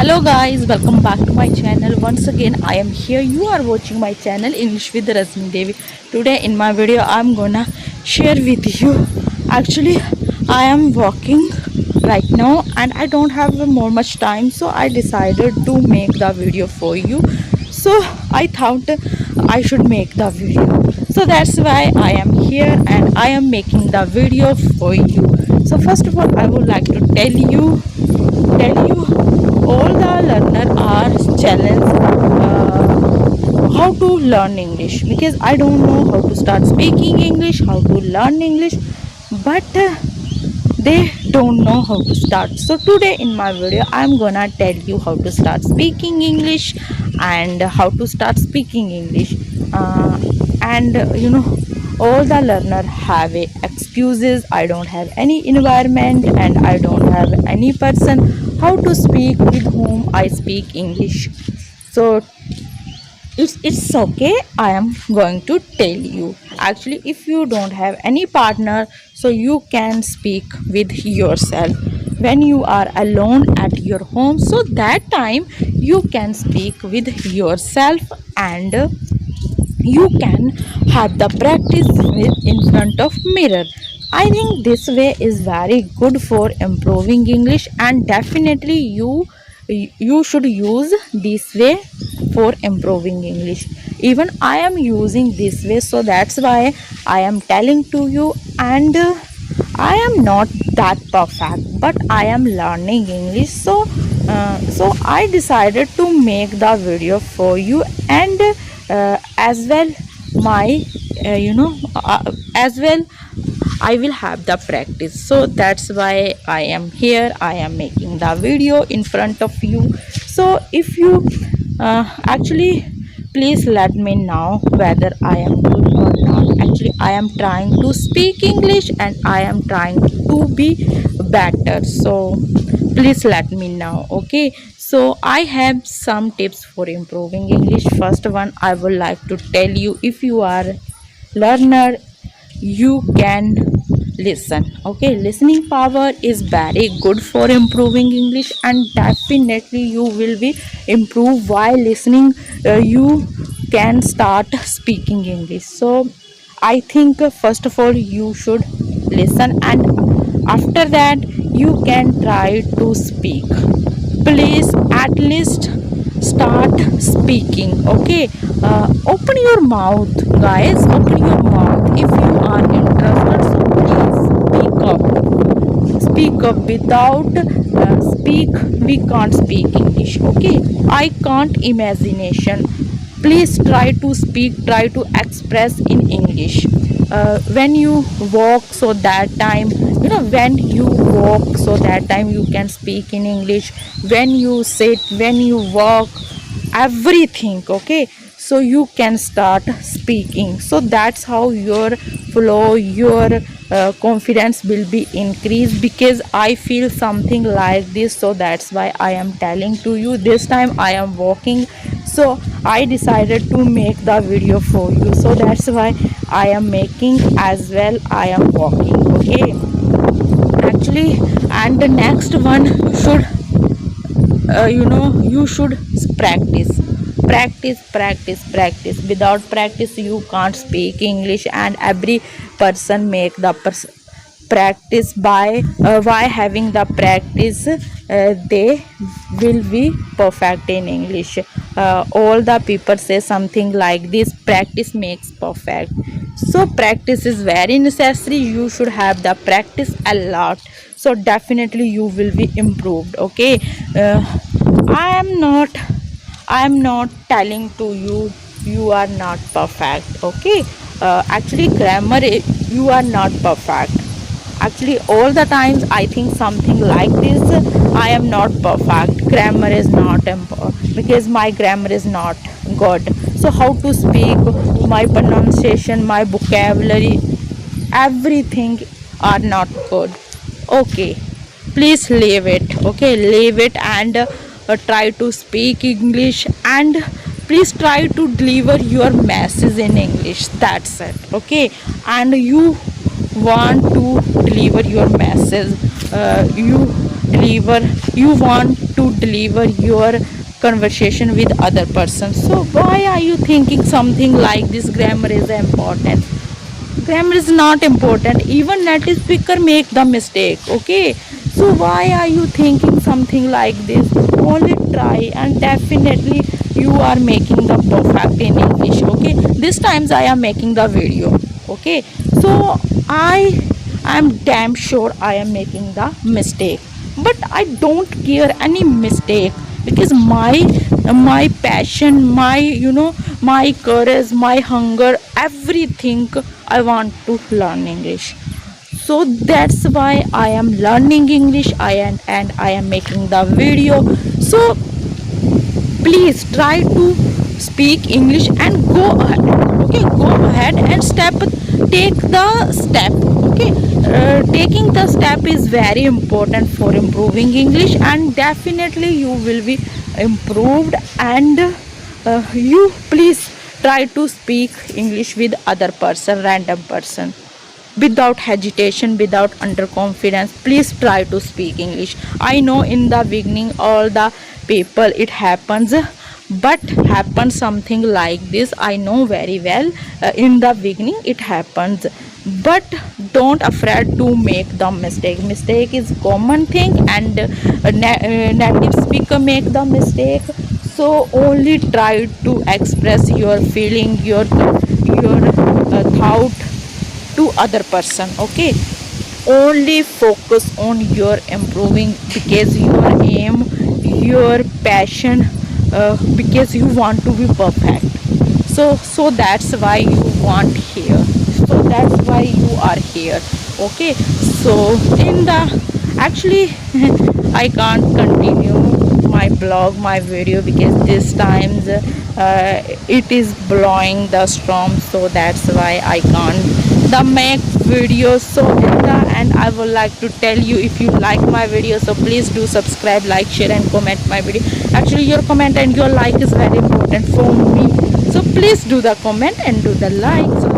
Hello guys, welcome back to my channel. Once again I am here. You are watching my channel English with Rasmi Devi. Today in my video I'm gonna share with you. Actually I am walking right now and I don't have more much time, so I decided to make the video for you. So I thought I should make the video. So that's why I am here and I am making the video for you. So first of all I would like to tell you all the learner are challenged how to learn English, because I don't know how to start speaking English, how to learn English, but they don't know how to start. So today in my video I'm gonna tell you how to start speaking English and how to start speaking English. And all the learner have excuses. I don't have any environment and I don't have any person how to speak with whom I speak English. So it's okay, I am going to tell you. Actually if you don't have any partner, so you can speak with yourself when you are alone at your home. So that time you can speak with yourself and you can have the practice in front of mirror. I think this way is very good for improving English, and definitely you should use this way for improving English. Even I am using this way, so that's why I am telling to you. And I am not that perfect, but I am learning English. So I decided to make the video for you, and as well my as well I will have the practice. So that's why I am here, I am making the video in front of you. So if you actually please let me know whether I am good or not. Actually I am trying to speak English and I am trying to be better, so please let me know. Okay, so I have some tips for improving English. First one, I would like to tell you, if you are learner, you can listen. Okay, listening power is very good for improving English, and definitely you will be improved while listening. You can start speaking English. So I think first of all you should listen, and after that you can try to speak. Please at least start speaking. Okay, open your mouth guys, open your mouth if you are interested. So please speak up. Without speak we can't speak English. Okay, I can't imagination. Please try to speak, try to express in English. When you walk, so that time when you walk, so that time you can speak in English. When you sit, when you walk, everything. Okay, so you can start speaking. So that's how your flow, your confidence will be increased, because I feel something like this. So that's why I am telling to you. This time I am walking, so I decided to make the video for you. So that's why I am making as well I am walking. Okay, actually, and the next one, you should practice. Without practice you can't speak English, and every person make the practice. By having the practice, they will be perfect in English. All the people say something like this: practice makes perfect. So practice is very necessary. You should have the practice a lot, so definitely you will be improved. Okay, I am not telling to you you are not perfect. Okay, actually grammar you are not perfect. Actually all the times I think something like this: I am not perfect, grammar is not important because my grammar is not good. So how to speak, my pronunciation, my vocabulary, everything are not good. Okay, please leave it. Okay, leave it and try to speak English, and please try to deliver your message in English. That's it. Okay, and you want to deliver your message, you deliver, you want to deliver your conversation with other person. So why are you thinking something like this grammar is important? Grammar is not important. Even native speaker make the mistake. Okay, so why are you thinking something like this? Only try and definitely you are making the perfect in English. Okay, this times I am making the video. Okay, so I am damn sure I am making the mistake, but I don't care any mistake, because my passion, my my courage, my hunger, everything, I want to learn English. So that's why I am learning English. And I am making the video. So please try to speak English and go ahead. Okay, go ahead and take the step. Okay, taking the step is very important for improving English, and definitely you will be improved. And you please try to speak English with other person, random person, without hesitation, without underconfidence. Please try to speak English. I know in the beginning all the people it happens, but happens something like this, I know very well. In the beginning it happens, but don't afraid to make the mistake is common thing. And native speaker make the mistake. So only try to express your feeling, your thought to other person. Okay, only focus on your improving, because your aim, your passion, because you want to be perfect. So that's why you want here, so that's why you are here. Okay, so in the actually I can't continue my blog, my video, because this times it is blowing the storm, so that's why I can't the make videos. So in the end I would like to tell you, if you like my video, so please do subscribe, like, share and comment my video. Actually your comment and your like is very important for me, so please do the comment and do the like. So